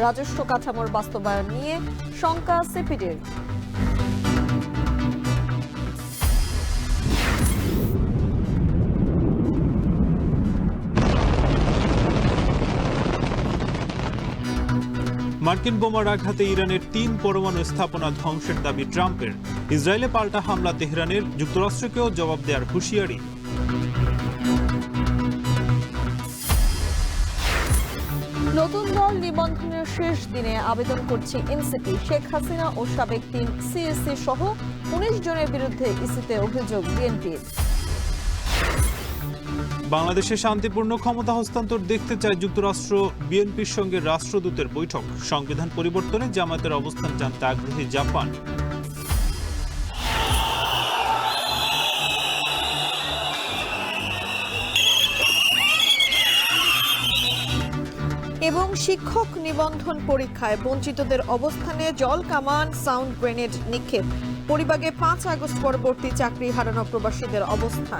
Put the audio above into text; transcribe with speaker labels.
Speaker 1: রাজস্ব কাঠামোর বাস্তবায়ন নিয়ে শঙ্কা সিপিডির।
Speaker 2: মার্কিন বোমার আঘাতে ইরানের ৩ পরমাণু স্থাপনা ধ্বংসের দাবি ট্রাম্পের। ইসরায়েলে পাল্টা হামলা তেহরানের, যুক্তরাষ্ট্রকেও জবাব দেওয়ার হুঁশিয়ারি।
Speaker 1: নতুন দল নিবন্ধনের শেষ দিনে আবেদন করছে এনসিপি। শেখ হাসিনা ও সাবেক ৩ সিএসসি সহ ১৯ জনের বিরুদ্ধে ইসিতে অভিযোগ বিএনপির।
Speaker 2: বাংলাদেশে শান্তিপূর্ণ ক্ষমতা হস্তান্তর দেখতে চায় যুক্তরাষ্ট্র। বিএনপির সঙ্গে রাষ্ট্রদূতের বৈঠক। সংবিধান পরিবর্তনে জামায়াতের অবস্থান জানতে আগ্রহী জাপান।
Speaker 1: এবং শিক্ষক নিবন্ধন পরীক্ষায় বঞ্চিতদের অবস্থানে জল কামান, সাউন্ড গ্রেনেড নিক্ষেপ। পরিবাগে ৫ আগস্ট পরবর্তী চাকরি হারানো প্রবাসীদের অবস্থান।